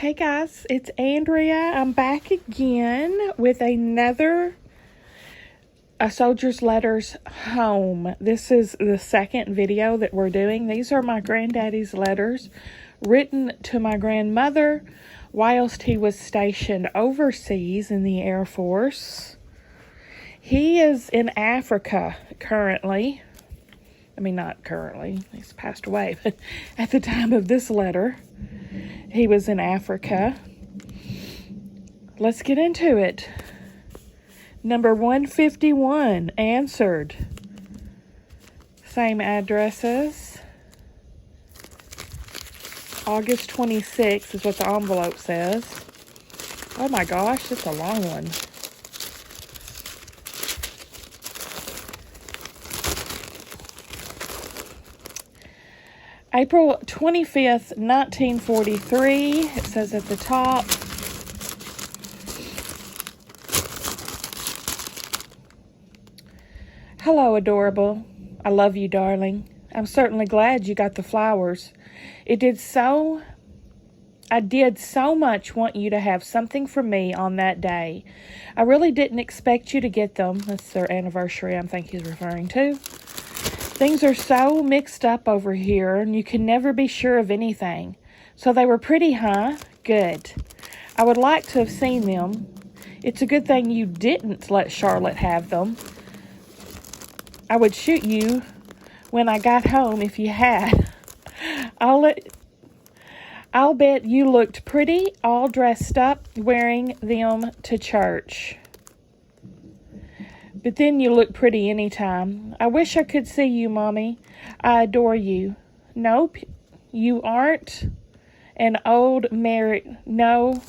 Hey guys, it's Andrea. I'm back again with another A Soldier's Letters Home. This is the second video that we're doing. These are my granddaddy's letters written to my grandmother whilst he was stationed overseas in the Air Force. He is in Africa currently. I mean, not currently. He's passed away, but at the time of this letter, he was in Africa. Let's get into it. Number 151, answered. Same addresses. August 26th is what the envelope says. Oh my gosh, it's a long one. April 25th, 1943, it says at the top. Hello, adorable. I love you, darling. I'm certainly glad you got the flowers. I did so much want you to have something for me on that day. I really didn't expect you to get them. That's their anniversary, I think he's referring to. Things are so mixed up over here, and you can never be sure of anything. So they were pretty, huh? Good. I would like to have seen them. It's a good thing you didn't let Charlotte have them. I would shoot you when I got home if you had. I'll bet you looked pretty, all dressed up, wearing them to church. But then you look pretty anytime. I wish I could see you, Mommy. I adore you. Nope, you aren't an old married... No,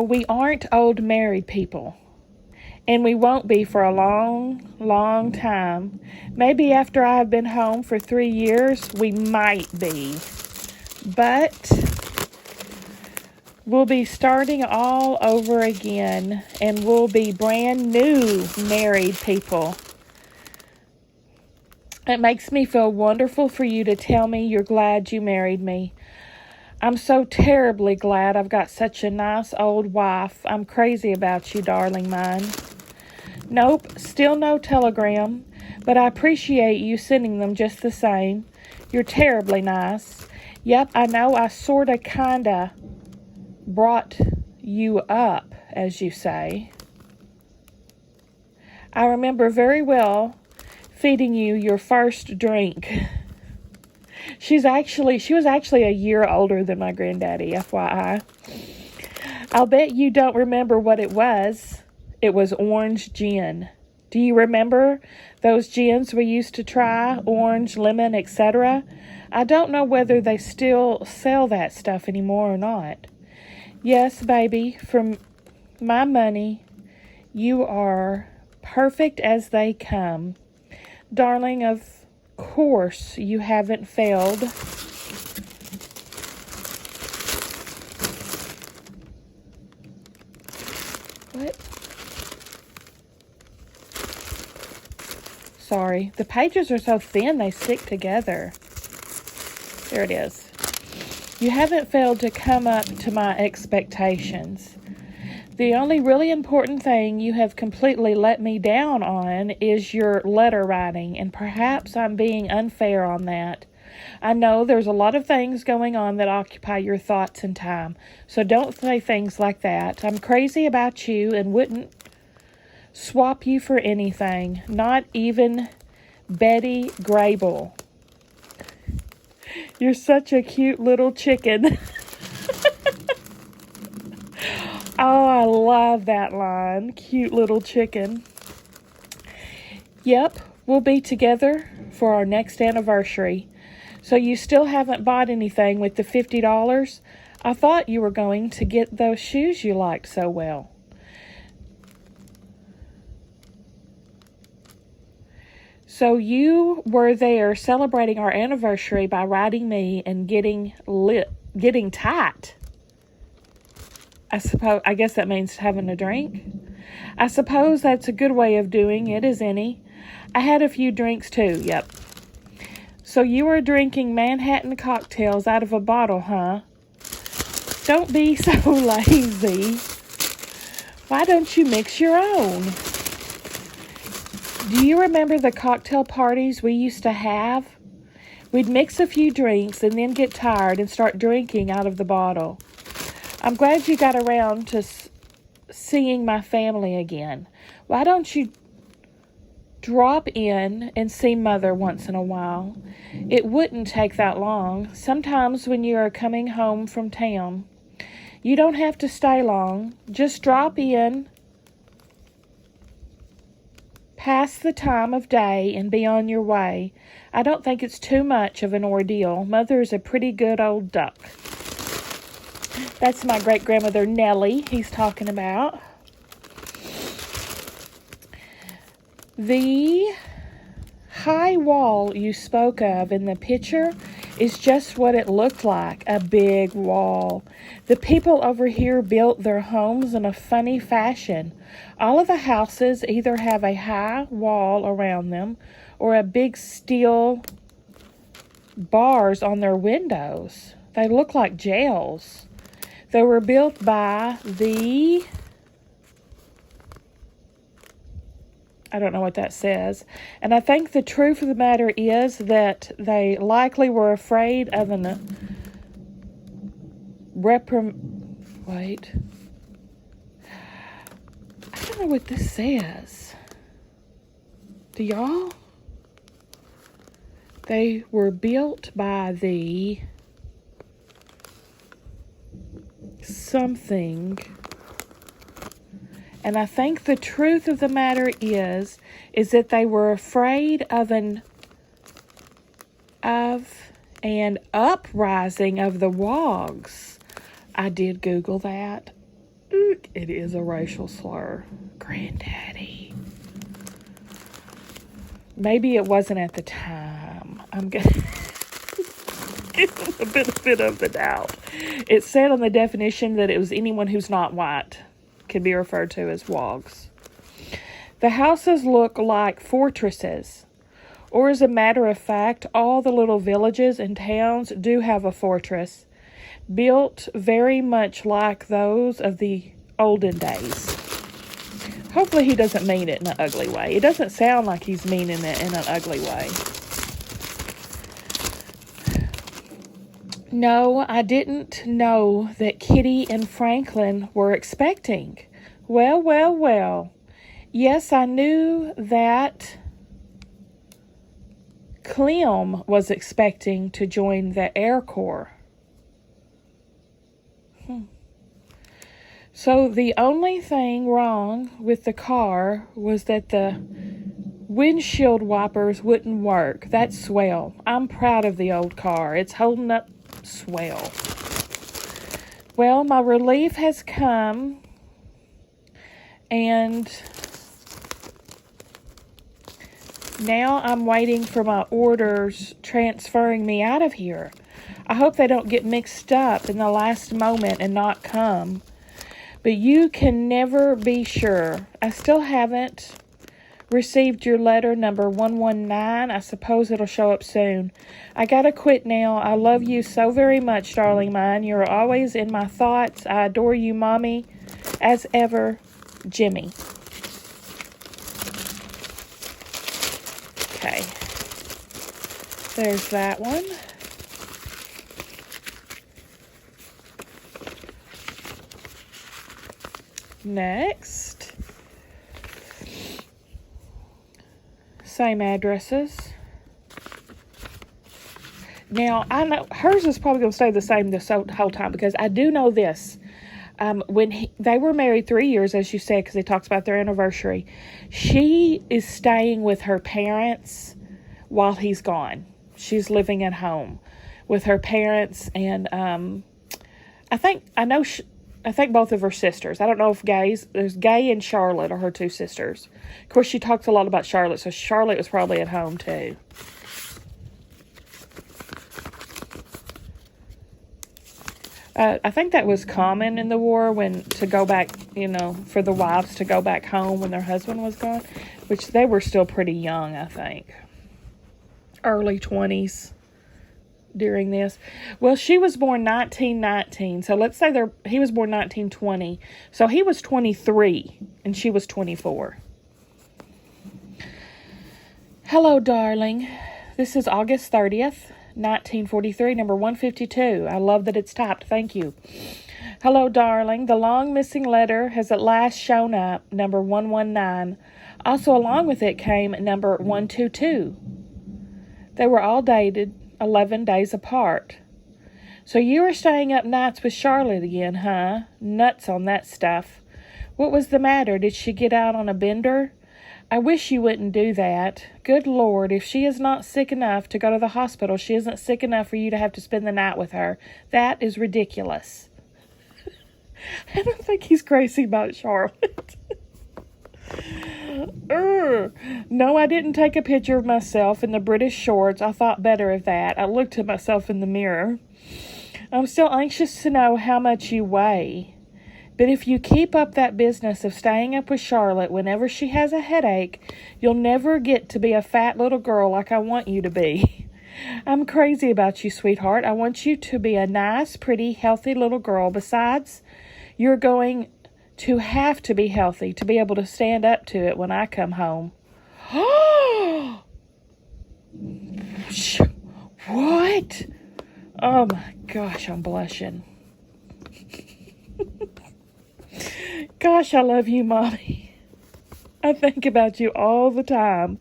we aren't old married people. And we won't be for a long, long time. Maybe after I've been home for 3 years, we might be. But we'll be starting all over again, and we'll be brand new married people. It makes me feel wonderful for you to tell me you're glad you married me. I'm so terribly glad I've got such a nice old wife. I'm crazy about you, darling mine. Nope, still no telegram, but I appreciate you sending them just the same. You're terribly nice. Yep, I know I sorta kinda brought you up, as you say. I remember very well feeding you your first drink. She was actually a year older than my granddaddy, FYI. I'll bet you don't remember what it was. It was orange gin. Do you remember those gins we used to try? Orange, lemon, etc.? I don't know whether they still sell that stuff anymore or not. Yes, baby, for my money, you are perfect as they come. Darling, of course you haven't failed. What? Sorry, the pages are so thin they stick together. There it is. You haven't failed to come up to my expectations. The only really important thing you have completely let me down on is your letter writing, and perhaps I'm being unfair on that. I know there's a lot of things going on that occupy your thoughts and time, so don't say things like that. I'm crazy about you and wouldn't swap you for anything, not even Betty Grable. You're such a cute little chicken. Oh, I love that line. Cute little chicken. Yep, we'll be together for our next anniversary. So you still haven't bought anything with the $50? I thought you were going to get those shoes you liked so well. So you were there celebrating our anniversary by writing me and getting tight. I guess that means having a drink. I suppose that's a good way of doing it, as any. I had a few drinks too, yep. So you are drinking Manhattan cocktails out of a bottle, huh? Don't be so lazy. Why don't you mix your own? Do you remember the cocktail parties we used to have? We'd mix a few drinks and then get tired and start drinking out of the bottle. I'm glad you got around to seeing my family again. Why don't you drop in and see Mother once in a while? It wouldn't take that long. Sometimes when you are coming home from town, you don't have to stay long. Just drop in, pass the time of day, and be on your way. I don't think it's too much of an ordeal. Mother is a pretty good old duck. That's my great-grandmother Nellie he's talking about. The high wall you spoke of in the picture is just what it looked like, a big wall. The people over here built their homes in a funny fashion. All of the houses either have a high wall around them or a big steel bars on their windows. They look like jails. They were built by the... I don't know what that says. And I think the truth of the matter is that they likely were afraid of an Wait. I don't know what this says. Do y'all? They were built by the something. And I think the truth of the matter is that they were afraid of an uprising of the wogs. I did Google that. It is a racial slur. Granddaddy. Maybe it wasn't at the time. I'm going to give them the benefit of the doubt. It said on the definition that it was anyone who's not white can be referred to as wogs. The houses look like fortresses, or as a matter of fact, all the little villages and towns do have a fortress, built very much like those of the olden days. Hopefully he doesn't mean it in an ugly way. It doesn't sound like he's meaning it in an ugly way. No, I didn't know that Kitty and Franklin were expecting. Well. Yes, I knew that Clem was expecting to join the Air Corps. So the only thing wrong with the car was that the windshield wipers wouldn't work. That's swell. I'm proud of the old car. It's holding up swell. Well, my relief has come, and now I'm waiting for my orders transferring me out of here. I hope they don't get mixed up in the last moment and not come. But you can never be sure. I still haven't received your letter number 119. I suppose it'll show up soon. I gotta quit now. I love you so very much, darling mine. You're always in my thoughts. I adore you, Mommy. As ever, Jimmy. Okay. There's that one. Next. Same addresses. Now, I know hers is probably going to stay the same this whole time, because I do know this. When they were married 3 years, as you said, because it talks about their anniversary, she is staying with her parents while he's gone. She's living at home with her parents, and I think both of her sisters. I don't know if there's Gay and Charlotte are her two sisters. Of course, she talks a lot about Charlotte, so Charlotte was probably at home too. I think that was common in the war to go back, for the wives to go back home when their husband was gone, which they were still pretty young, I think. early 20s during this. Well, she was born 1919, so let's say he was born 1920. So he was 23 and she was 24. Hello, darling. This is August 30th, 1943, number 152. I love that it's typed. Thank you. Hello, darling. The long missing letter has at last shown up, number 119. Also, along with it came number 122. They were all dated 11 days apart. So you were staying up nights with Charlotte again, huh? Nuts on that stuff. What was the matter? Did she get out on a bender? I wish you wouldn't do that. Good Lord, if she is not sick enough to go to the hospital, she isn't sick enough for you to have to spend the night with her. That is ridiculous. I don't think he's crazy about Charlotte. No, I didn't take a picture of myself in the British shorts. I thought better of that. I looked at myself in the mirror. I'm still anxious to know how much you weigh. But if you keep up that business of staying up with Charlotte whenever she has a headache, you'll never get to be a fat little girl like I want you to be. I'm crazy about you, sweetheart. I want you to be a nice, pretty, healthy little girl. Besides, you're going to have to be healthy to be able to stand up to it when I come home. What? Oh my gosh, I'm blushing. Gosh, I love you, Mommy. I think about you all the time.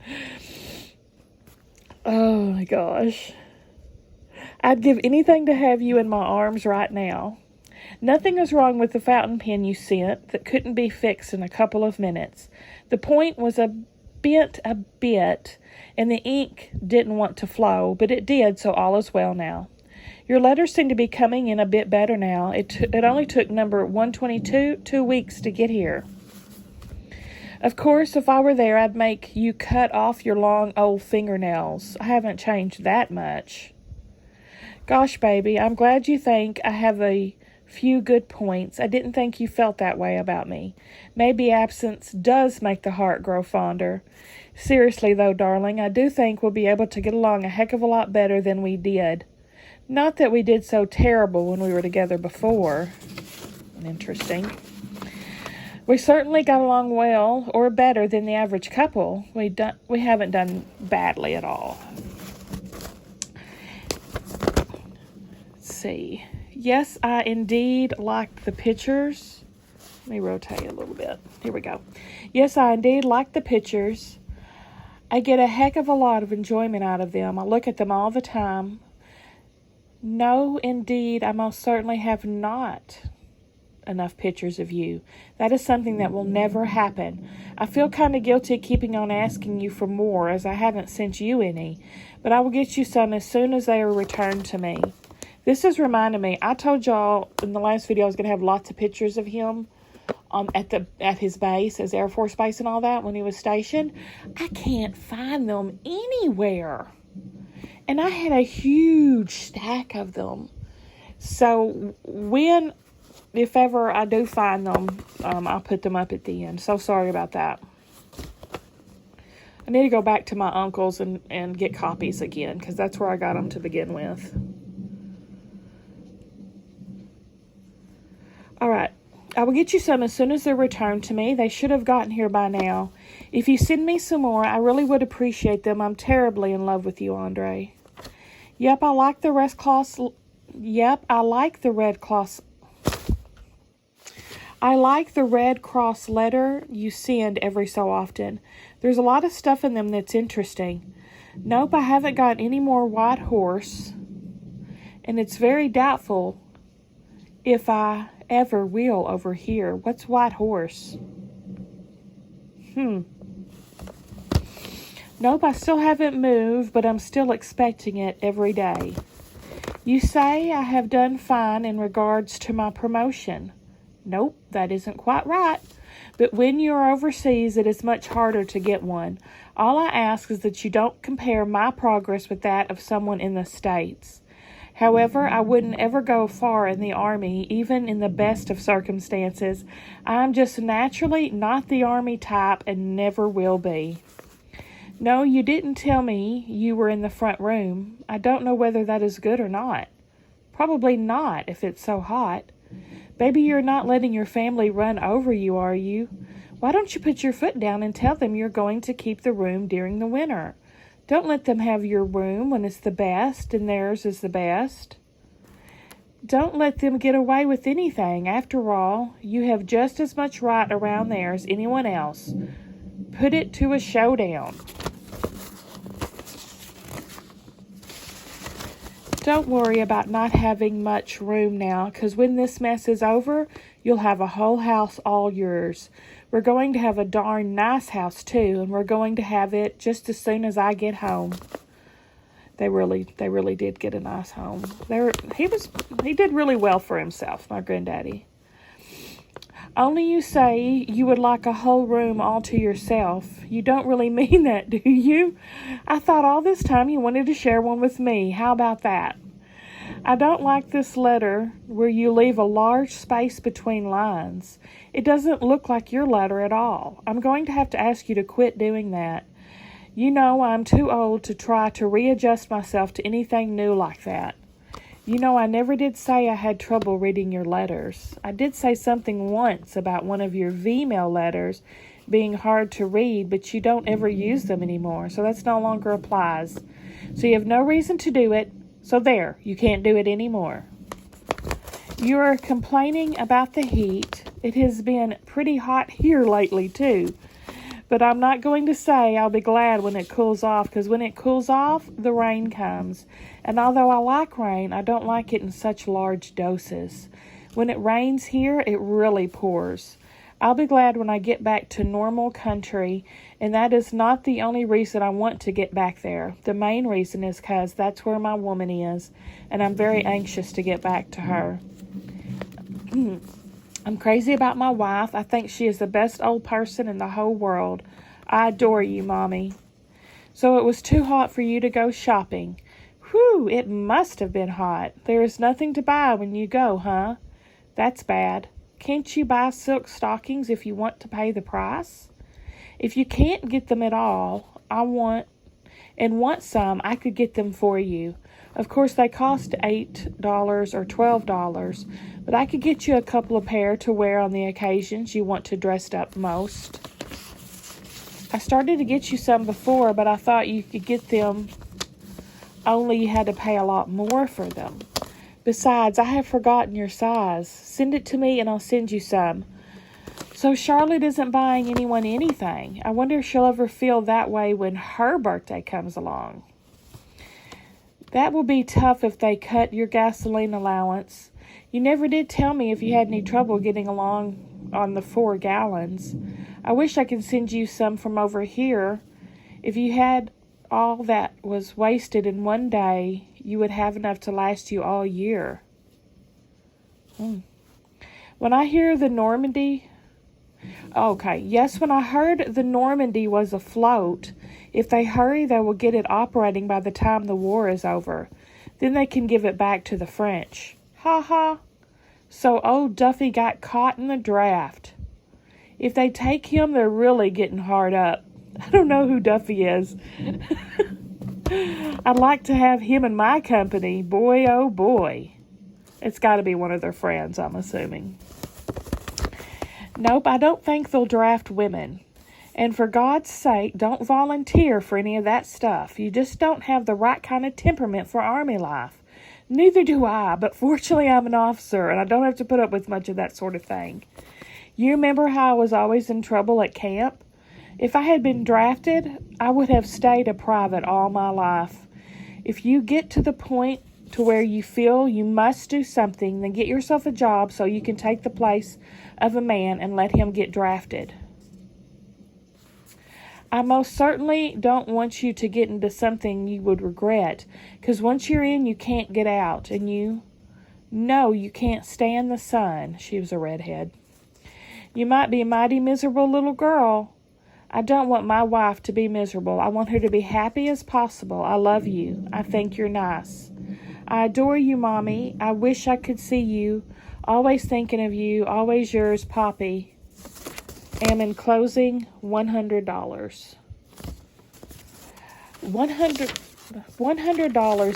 Oh my gosh. I'd give anything to have you in my arms right now. Nothing is wrong with the fountain pen you sent that couldn't be fixed in a couple of minutes. The point was bent a bit, and the ink didn't want to flow, but it did, so all is well now. Your letters seem to be coming in a bit better now. It only took number 122 2 weeks to get here. Of course, if I were there, I'd make you cut off your long old fingernails. I haven't changed that much. Gosh, baby, I'm glad you think I have a few good points. I didn't think you felt that way about me. Maybe absence does make the heart grow fonder. Seriously, though, darling, I do think we'll be able to get along a heck of a lot better than we did. Not that we did so terrible when we were together before. Interesting. We certainly got along well, or better than the average couple. We haven't done badly at all. Let's see. Yes, I indeed liked the pictures. Let me rotate a little bit. Here we go. Yes, I indeed like the pictures. I get a heck of a lot of enjoyment out of them. I look at them all the time. No, indeed, I most certainly have not enough pictures of you. That is something that will never happen. I feel kind of guilty keeping on asking you for more, as I haven't sent you any, but I will get you some as soon as they are returned to me. This is reminding me, I told y'all in the last video I was going to have lots of pictures of him at his base, his Air Force base and all that, when he was stationed. I can't find them anywhere. And I had a huge stack of them. So if ever I do find them, I'll put them up at the end. So sorry about that. I need to go back to my uncle's and get copies again, because that's where I got them to begin with. All right. I will get you some as soon as they're returned to me. They should have gotten here by now. If you send me some more, I really would appreciate them. I'm terribly in love with you, Andre. Yep, I like the Red Cross. I like the Red Cross letter you send every so often. There's a lot of stuff in them that's interesting. Nope, I haven't got any more White Horse, and it's very doubtful if I ever will over here. What's White Horse? Nope, I still haven't moved, but I'm still expecting it every day. You say I have done fine in regards to my promotion. Nope, that isn't quite right. But when you're overseas, it is much harder to get one. All I ask is that you don't compare my progress with that of someone in the States. However, I wouldn't ever go far in the Army, even in the best of circumstances. I'm just naturally not the Army type and never will be. No, you didn't tell me you were in the front room. I don't know whether that is good or not. Probably not if it's so hot. Baby, you're not letting your family run over you, are you? Why don't you put your foot down and tell them you're going to keep the room during the winter? Don't let them have your room when it's the best and theirs is the best. Don't let them get away with anything. After all, you have just as much right around there as anyone else. Put it to a showdown. Don't worry about not having much room now, because when this mess is over, you'll have a whole house all yours. We're going to have a darn nice house, too, and we're going to have it just as soon as I get home. They really did get a nice home. He did really well for himself, my granddaddy. Only you say you would like a whole room all to yourself. You don't really mean that, do you? I thought all this time you wanted to share one with me. How about that? I don't like this letter where you leave a large space between lines. It doesn't look like your letter at all. I'm going to have to ask you to quit doing that. You know I'm too old to try to readjust myself to anything new like that. You know I never did say I had trouble reading your letters. I did say something once about one of your V-mail letters being hard to read, but you don't ever use them anymore, so that no longer applies. So you have no reason to do it, so there, you can't do it anymore. You are complaining about the heat. It has been pretty hot here lately, too. But I'm not going to say I'll be glad when it cools off, because when it cools off, the rain comes. And although I like rain, I don't like it in such large doses. When it rains here, it really pours. I'll be glad when I get back to normal country, and that is not the only reason I want to get back there. The main reason is because that's where my woman is, and I'm very anxious to get back to her. I'm crazy about my wife. I think she is the best old person in the whole world. I adore you, Mommy. So it was too hot for you to go shopping. Whew, it must have been hot. There is nothing to buy when you go, huh? That's bad. Can't you buy silk stockings if you want to pay the price? If you can't get them at all, I want some, I could get them for you. Of course, they cost $8 or $12, but I could get you a couple of pair to wear on the occasions you want to dress up most. I started to get you some before, but I thought you could get them, only you had to pay a lot more for them. Besides, I have forgotten your size. Send it to me and I'll send you some. So Charlotte isn't buying anyone anything. I wonder if she'll ever feel that way when her birthday comes along. That will be tough if they cut your gasoline allowance. You never did tell me if you had any trouble getting along on the 4 gallons. I wish I could send you some from over here. If you had all that was wasted in one day, you would have enough to last you all year. When I hear the Normandy... Okay, yes, when I heard the Normandy was afloat, if they hurry, they will get it operating by the time the war is over. Then they can give it back to the French. Ha ha. So old Duffy got caught in the draft. If they take him, they're really getting hard up. I don't know who Duffy is. I'd like to have him in my company. Boy, oh boy. It's got to be one of their friends, I'm assuming. Nope, I don't think they'll draft women. And for God's sake, don't volunteer for any of that stuff. You just don't have the right kind of temperament for Army life. Neither do I, but fortunately I'm an officer, and I don't have to put up with much of that sort of thing. You remember how I was always in trouble at camp? If I had been drafted, I would have stayed a private all my life. If you get to the point to where you feel you must do something, then get yourself a job so you can take the place of a man and let him get drafted. I most certainly don't want you to get into something you would regret, because once you're in, you can't get out, and you know you can't stand the sun. She was a redhead. You might be a mighty miserable little girl. I don't want my wife to be miserable. I want her to be happy as possible. I love you. I think you're nice. I adore you, Mommy. I wish I could see you. Always thinking of you. Always yours, Poppy. Am in closing $100. $100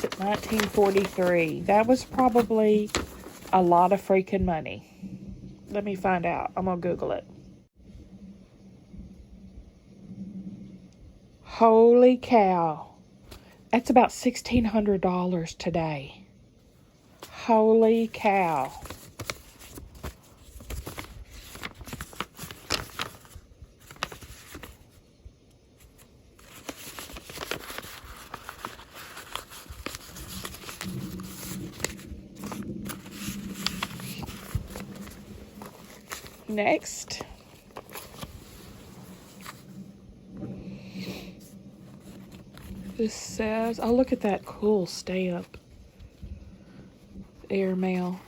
at 1943. That was probably a lot of freaking money. Let me find out. I'm going to Google it. Holy cow. That's about $1,600 today. Holy cow. Next. This says, oh, look at that cool stamp. Airmail.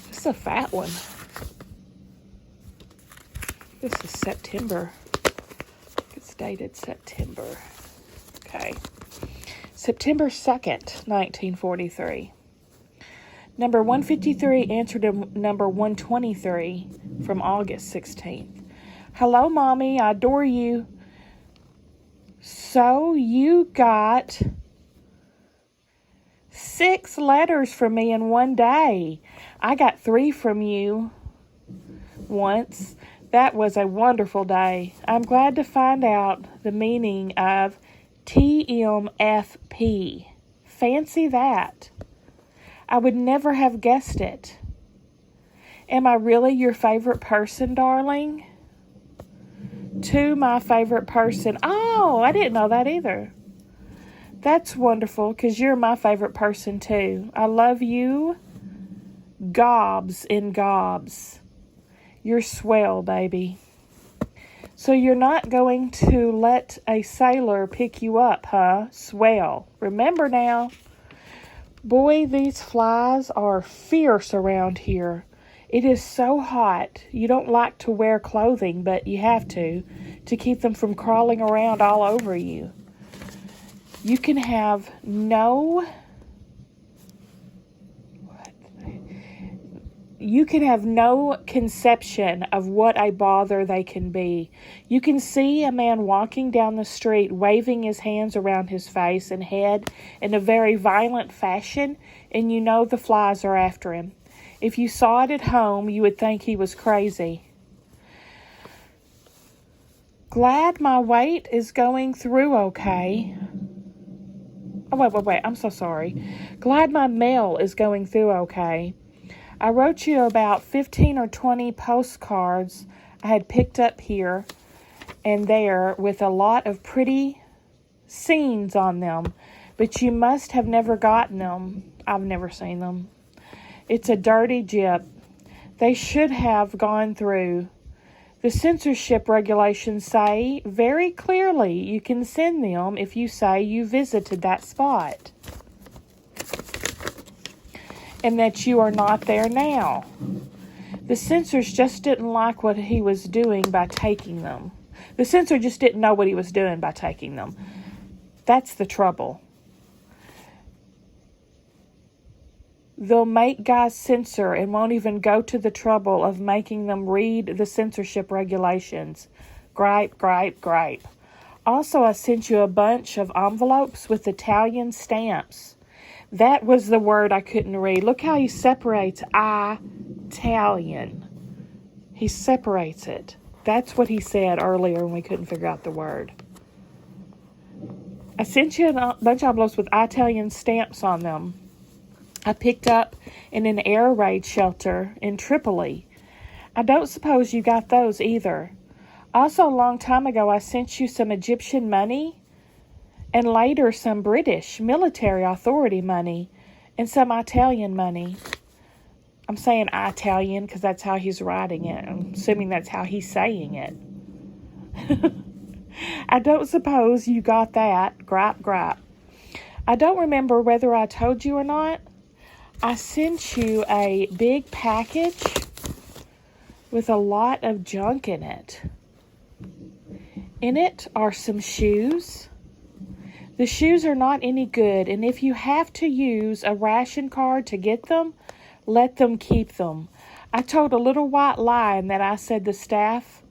This is a fat one. This is September. It's dated September. Okay. September 2nd, 1943. Number 153 answered to number 123 from August 16th. Hello, Mommy. I adore you. So you got 6 letters from me in one day. I got 3 from you once. That was a wonderful day. I'm glad to find out the meaning of TMFP. Fancy that. I would never have guessed it. Am I really your favorite person, darling? To my favorite person. Oh, I didn't know that either. That's wonderful, because you're my favorite person too. I love you. Gobs and gobs. You're swell, baby. So you're not going to let a sailor pick you up, huh? Swell. Remember now. Boy, these flies are fierce around here. It is so hot. You don't like to wear clothing, but you have to keep them from crawling around all over you. You can have no conception of what a bother they can be. You can see a man walking down the street waving his hands around his face and head in a very violent fashion, and you know the flies are after him. If you saw it at home, you would think he was crazy. Glad my weight is going through okay. Oh, wait. I'm so sorry. Glad my mail is going through okay. I wrote you about 15 or 20 postcards I had picked up here and there with a lot of pretty scenes on them, but you must have never gotten them. I've never seen them. It's a dirty gyp. They should have gone through. The censorship regulations say very clearly you can send them if you say you visited that spot and that you are not there now. The censors just didn't like what he was doing by taking them. The censor just didn't know what he was doing by taking them. That's the trouble. They'll make guys censor and won't even go to the trouble of making them read the censorship regulations. Gripe. Also, I sent you a bunch of envelopes with Italian stamps. That was the word I couldn't read. Look how he separates Italian. He separates it. That's what he said earlier when we couldn't figure out the word. I sent you a bunch of envelopes with Italian stamps on them. I picked up in an air raid shelter in Tripoli. I don't suppose you got those either. Also, a long time ago, I sent you some Egyptian money and later some British military authority money and some Italian money. I'm saying Italian because that's how he's writing it. I'm assuming that's how he's saying it. I don't suppose you got that. Gripe. I don't remember whether I told you or not. I sent you a big package with a lot of junk in it. In it are some shoes. The shoes are not any good, and if you have to use a ration card to get them, let them keep them. I told a little white lie in that I said the staff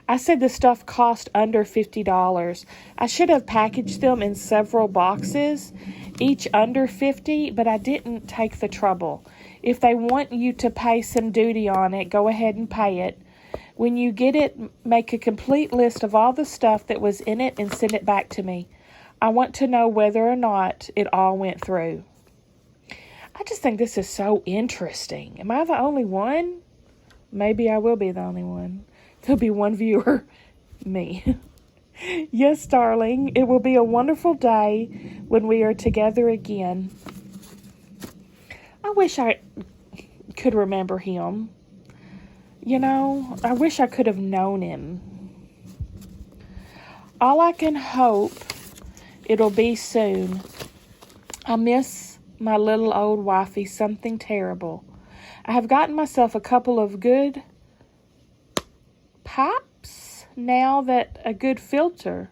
I said the stuff cost under $50. I should have packaged them in several boxes, each under $50, but I didn't take the trouble. If they want you to pay some duty on it, go ahead and pay it. When you get it, make a complete list of all the stuff that was in it and send it back to me. I want to know whether or not it all went through. I just think this is so interesting. Am I the only one? Maybe I will be the only one. There'll be one viewer, me. Yes, darling, it will be a wonderful day when we are together again. I wish I could remember him. You know, I wish I could have known him. All I can hope it'll be soon. I miss my little old wifey something terrible. I have gotten myself a couple of good pipes now that have a good filter,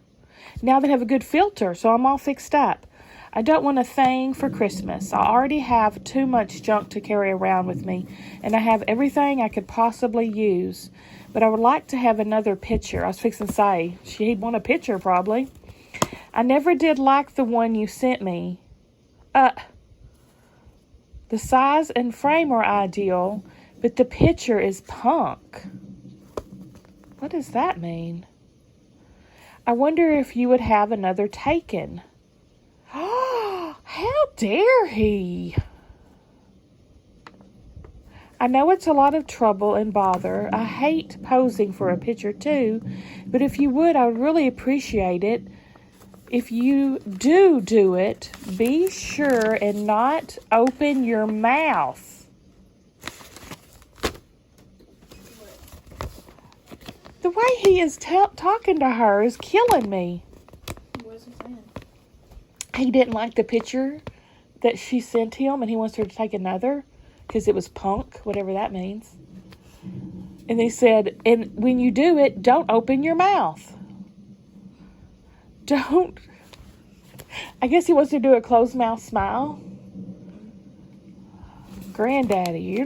so I'm all fixed up. I don't want a thing for Christmas. I already have too much junk to carry around with me, and I have everything I could possibly use. But I would like to have another picture. I was fixing to say, she'd want a picture probably. I never did like the one you sent me. The size and frame are ideal, but the picture is punk. What does that mean? I wonder if you would have another taken. How dare he? I know it's a lot of trouble and bother. I hate posing for a picture too, but if you would, I would really appreciate it. If you do it, be sure and not open your mouth. The way he is talking to her is killing me. What is he saying? He didn't like the picture that she sent him, and he wants her to take another because it was punk, whatever that means. And they said, and when you do it, don't open your mouth. Don't. I guess he wants to do a closed mouth smile. Granddaddy,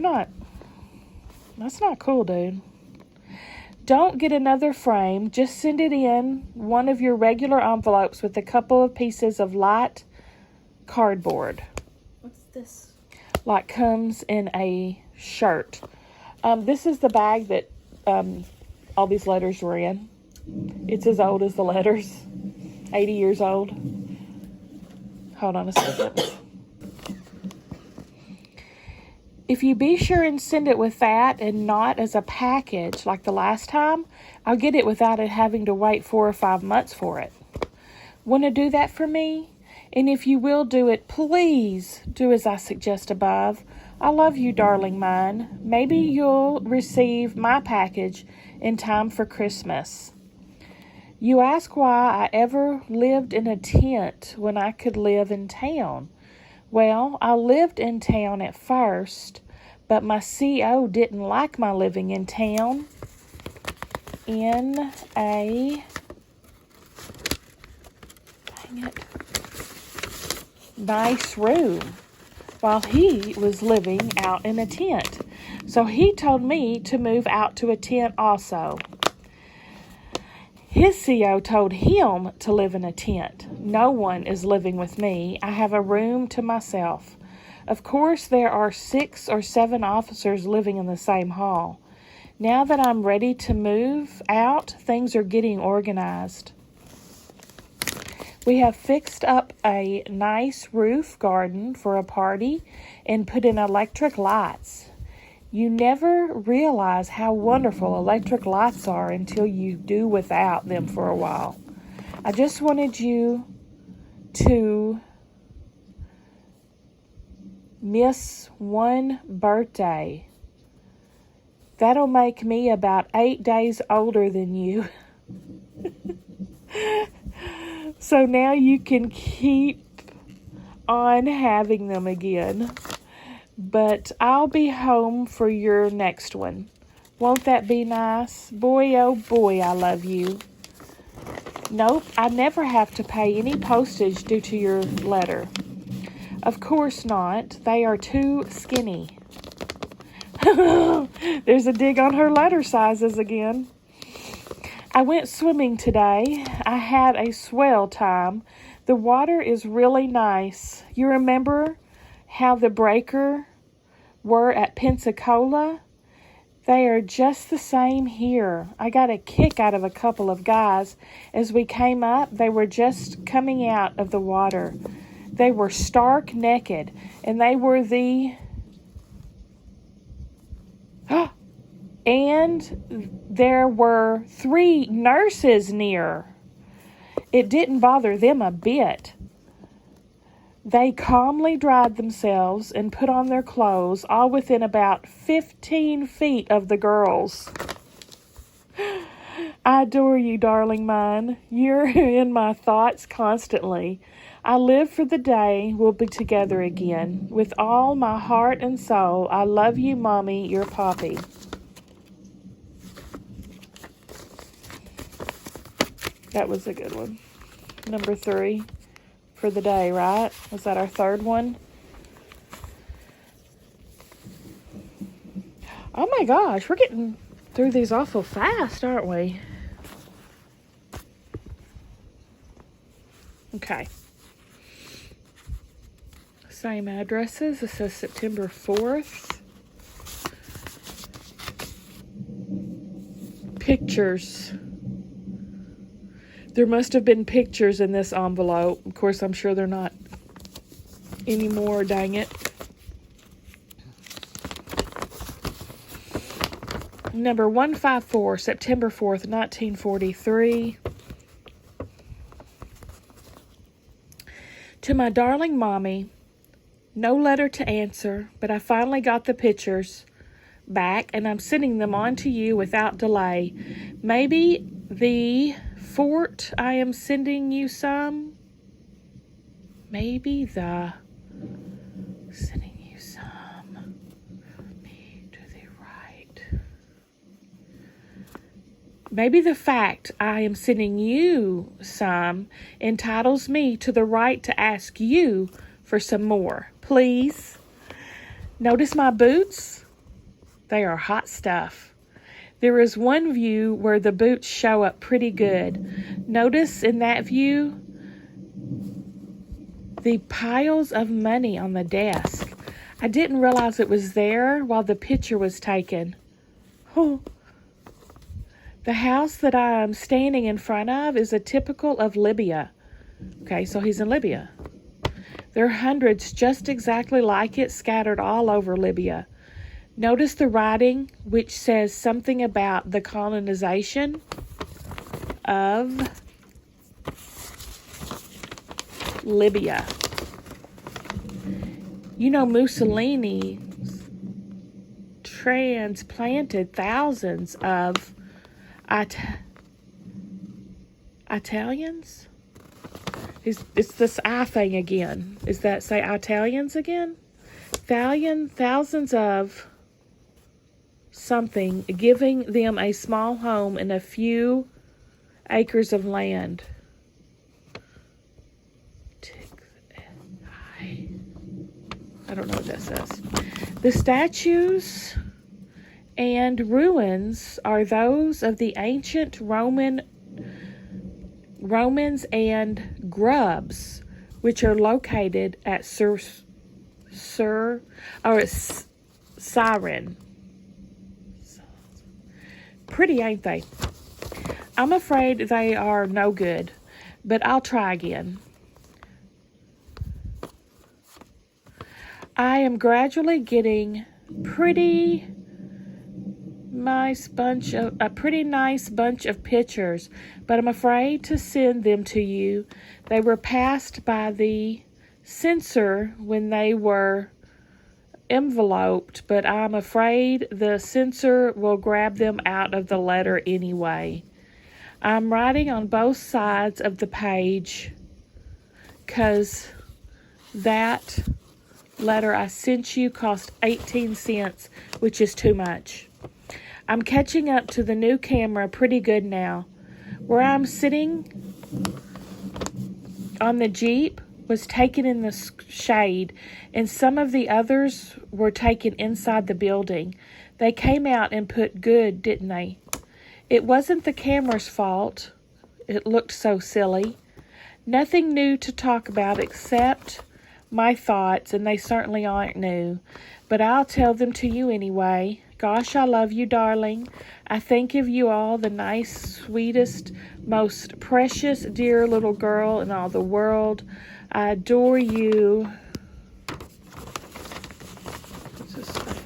that's not cool, dude. Don't get another frame. Just send it in one of your regular envelopes with a couple of pieces of light cardboard. What's this? Like comes in a shirt. This is the bag that all these letters were in. It's as old as the letters. 80 years old. Hold on a second. If you be sure and send it with that and not as a package like the last time, I'll get it without it having to wait 4 or 5 months for it. Want to do that for me? And if you will do it, please do as I suggest above. I love you, darling mine. Maybe you'll receive my package in time for Christmas. You ask why I ever lived in a tent when I could live in town. Well, I lived in town at first, but my CO didn't like my living in town in a nice room while he was living out in a tent. So he told me to move out to a tent also. His CO told him to live in a tent. No one is living with me. I have a room to myself. Of course, there are 6 or 7 officers living in the same hall. Now that I'm ready to move out, things are getting organized. We have fixed up a nice roof garden for a party and put in electric lights. You never realize how wonderful electric lights are until you do without them for a while. I just wanted you to miss one birthday. That'll make me about 8 days older than you. So now you can keep on having them again. But I'll be home for your next one. Won't that be nice? Boy, oh boy, I love you. Nope, I never have to pay any postage due to your letter. Of course not. They are too skinny. There's a dig on her letter sizes again. I went swimming today. I had a swell time. The water is really nice. You remember how the breaker were at Pensacola? They are just the same here. I got a kick out of a couple of guys. As we came up, they were just coming out of the water. They were stark naked, and they were and there were 3 nurses near. It didn't bother them a bit. They calmly dried themselves and put on their clothes, all within about 15 feet of the girls. I adore you, darling mine. You're in my thoughts constantly. I live for the day we'll be together again. With all my heart and soul, I love you, Mommy, your Poppy. That was a good one. Number 3 for the day, right? Was that our third one? Oh my gosh, we're getting through these awful fast, aren't we? Okay. Same addresses. This says September 4th. Pictures. There must have been pictures in this envelope. Of course, I'm sure they're not anymore, dang it. Number 154, September 4th, 1943. To my darling Mommy, no letter to answer, but I finally got the pictures back, and I'm sending them on to you without delay. Maybe the fort I am sending you some. Maybe the sending you some. Me to the right. Maybe the fact I am sending you some entitles me to the right to ask you for some more. Please. Notice my boots? They are hot stuff. There is one view where the boots show up pretty good. Notice in that view the piles of money on the desk. I didn't realize it was there while the picture was taken. Oh. The house that I'm standing in front of is a typical of Libya. Okay, so he's in Libya. There are hundreds just exactly like it scattered all over Libya. Notice the writing, which says something about the colonization of Libya. You know, Mussolini transplanted thousands of Italians? It's this I thing again. Is that say Italians again? Thousands of something, giving them a small home and a few acres of land. I don't know what that says. The statues and ruins are those of the ancient Romans and Grubs, which are located at Siren. Pretty, ain't they? I'm afraid they are no good, but I'll try again. I am gradually getting a pretty nice bunch of pictures, but I'm afraid to send them to you. They were passed by the censor when they were enveloped, but I'm afraid the censor will grab them out of the letter anyway. I'm writing on both sides of the page because that letter I sent you cost 18 cents, which is too much. I'm catching up to the new camera pretty good now. Where I'm sitting on the Jeep was taken in the shade, and some of the others were taken inside the building. They came out and put good, didn't they? It wasn't the camera's fault. It looked so silly. Nothing new to talk about except my thoughts, and they certainly aren't new. But I'll tell them to you anyway. Gosh, I love you, darling. I think of you all the nice, sweetest, most precious, dear little girl in all the world. I adore you. What's this say?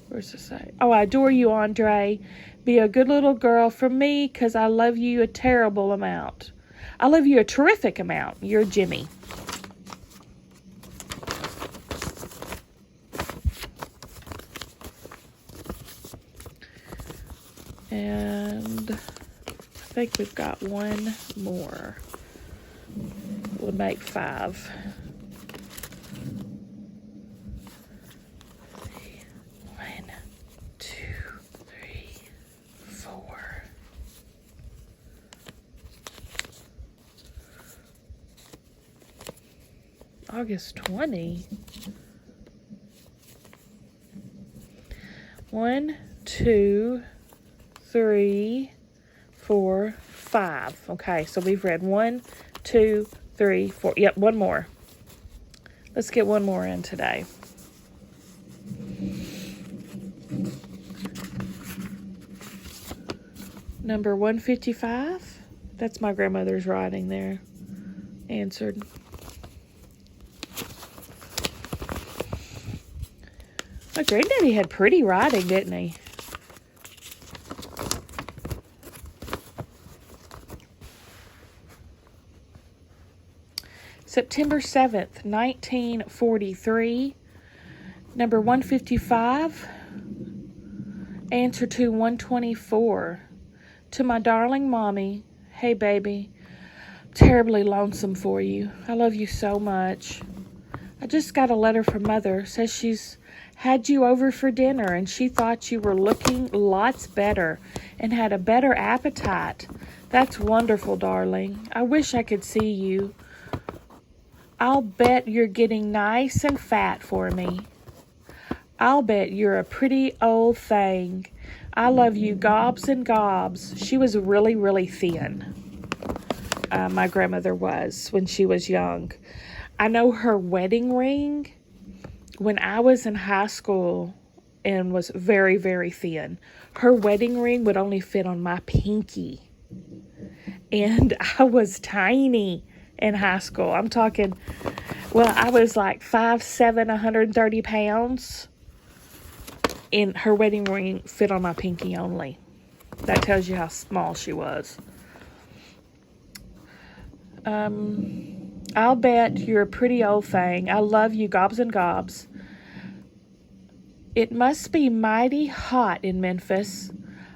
Where's this say? Oh, I adore you, Andre. Be a good little girl for me, 'cause I love you a terrible amount. I love you a terrific amount. You're Jimmy. And I think we've got one more. We'll make 5. 1, 2, 3, 4. August 20. 1, 2, 3, 4, 5. Okay, so we've read 1, 2, 3, 4. Yep, one more. Let's get one more in today. Number 155. That's my grandmother's writing there. Answered. My granddaddy had pretty writing, didn't he? September 7th, 1943, number 155, answer to 124. To my darling mommy, hey baby, terribly lonesome for you. I love you so much. I just got a letter from Mother, says she's had you over for dinner and she thought you were looking lots better and had a better appetite. That's wonderful, darling. I wish I could see you. I'll bet you're getting nice and fat for me. I'll bet you're a pretty old thing. I love you gobs and gobs. She was really, really thin. My grandmother was when she was young. I know her wedding ring when I was in high school and was very, very thin. Her wedding ring would only fit on my pinky. And I was tiny in high school. I'm talking, well, I was like 5'7", 130 pounds. And her wedding ring fit on my pinky only. That tells you how small she was. I'll bet you're a pretty old thing. I love you gobs and gobs. It must be mighty hot in Memphis.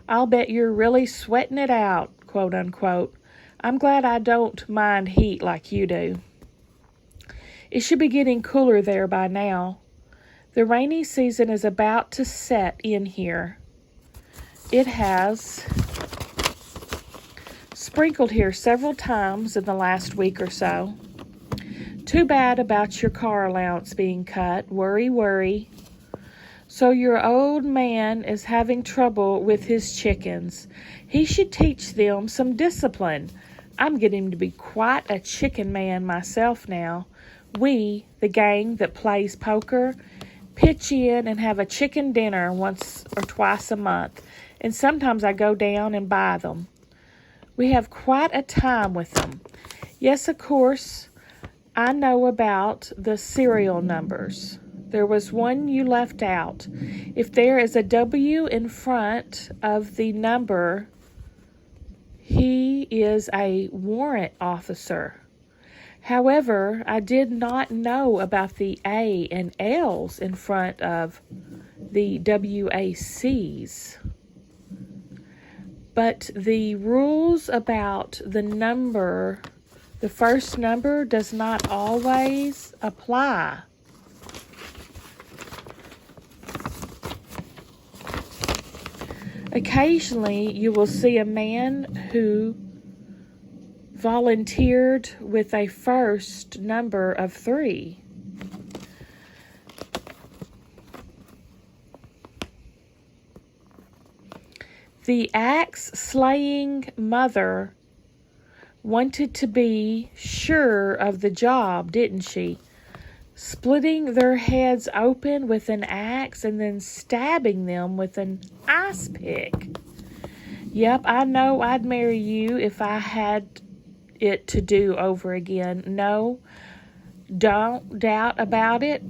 I'll bet you're really sweating it out, quote unquote. I'm glad I don't mind heat like you do. It should be getting cooler there by now. The rainy season is about to set in here. It has sprinkled here several times in the last week or so. Too bad about your car allowance being cut. Worry, worry. So your old man is having trouble with his chickens. He should teach them some discipline. I'm getting to be quite a chicken man myself now. We, the gang that plays poker, pitch in and have a chicken dinner once or twice a month, and sometimes I go down and buy them. We have quite a time with them. Yes, of course, I know about the serial numbers. There was one you left out. If there is a W in front of the number, he is a warrant officer. However, I did not know about the A and L's in front of the WACs. But the rules about the number, the first number, does not always apply. Occasionally, you will see a man who volunteered with a first number of 3. The axe-slaying mother wanted to be sure of the job, didn't she? Splitting their heads open with an axe and then stabbing them with an ice pick. Yep, I know I'd marry you if I had it to do over again. No, don't doubt about it,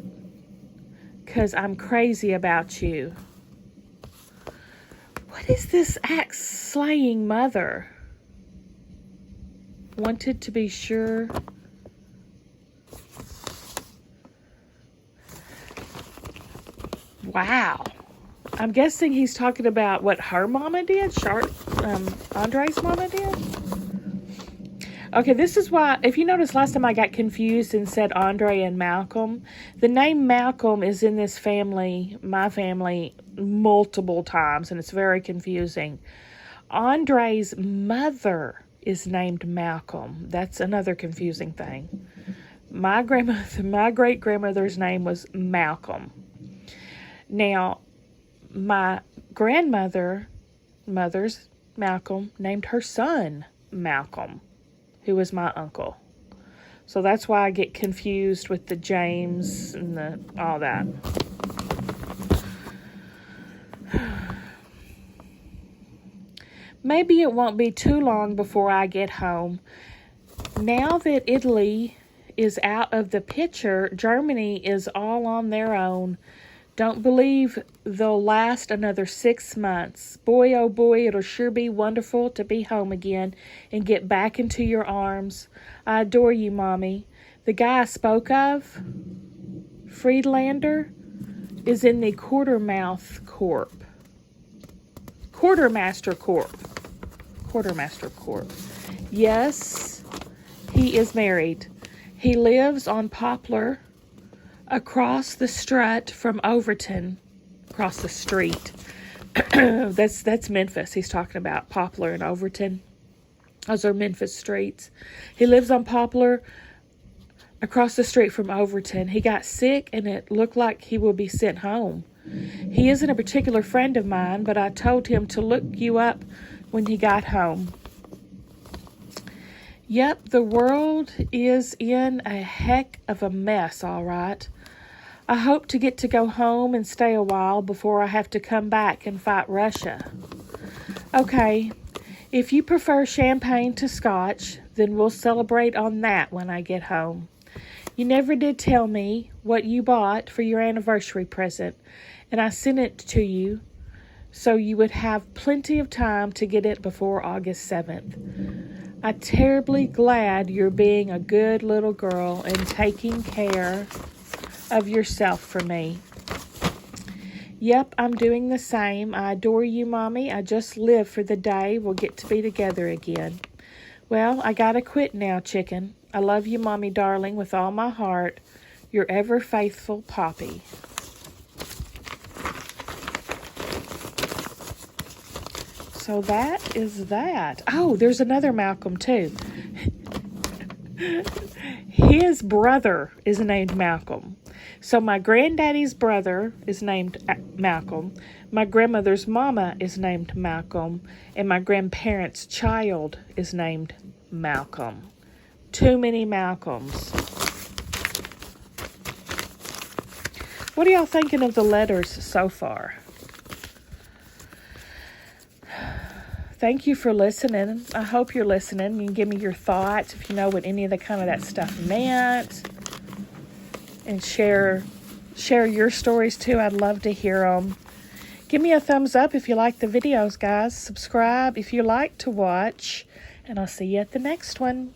'cause I'm crazy about you. What is this axe-slaying mother? Wanted to be sure. Wow. I'm guessing he's talking about what her mama did, Andre's mama did. Okay, this is why, if you notice last time I got confused and said Andre and Malcolm, the name Malcolm is in this family, my family, multiple times, and it's very confusing. Andre's mother is named Malcolm. That's another confusing thing. My great-grandmother's name was Malcolm. Now, my mother's Malcolm, named her son Malcolm, who was my uncle. So that's why I get confused with the James and all that. Maybe it won't be too long before I get home. Now that Italy is out of the picture, Germany is all on their own. Don't believe they'll last another 6 months. Boy, oh boy, it'll sure be wonderful to be home again and get back into your arms. I adore you, Mommy. The guy I spoke of, Friedlander, is in the Quartermaster Corp. Yes, he is married. He lives on Poplar, across the strut from Overton. Across the street. That's Memphis. He's talking about Poplar and Overton. Those are Memphis streets. He lives on Poplar, across the street from Overton. He got sick and it looked like he will be sent home. He isn't a particular friend of mine, but I told him to look you up when he got home. Yep, the world is in a heck of a mess, all right. I hope to get to go home and stay a while before I have to come back and fight Russia. Okay, if you prefer champagne to scotch, then we'll celebrate on that when I get home. You never did tell me what you bought for your anniversary present, and I sent it to you so you would have plenty of time to get it before August 7th. I'm terribly glad you're being a good little girl and taking care of yourself for me. Yep, I'm doing the same. I adore you, Mommy. I just live for the day we'll get to be together again. Well, I gotta quit now, chicken. I love you, Mommy darling, with all my heart. Your ever faithful Poppy. So that is that. Oh, there's another Malcolm too. His brother is named Malcolm. So my granddaddy's brother is named Malcolm. My grandmother's mama is named Malcolm. And my grandparents' child is named Malcolm. Too many Malcolms. What are y'all thinking of the letters so far? Thank you for listening. I hope you're listening. You can give me your thoughts if you know what any of the kind of that stuff meant. And share your stories too. I'd love to hear them. Give me a thumbs up if you like the videos, guys. Subscribe if you like to watch. And I'll see you at the next one.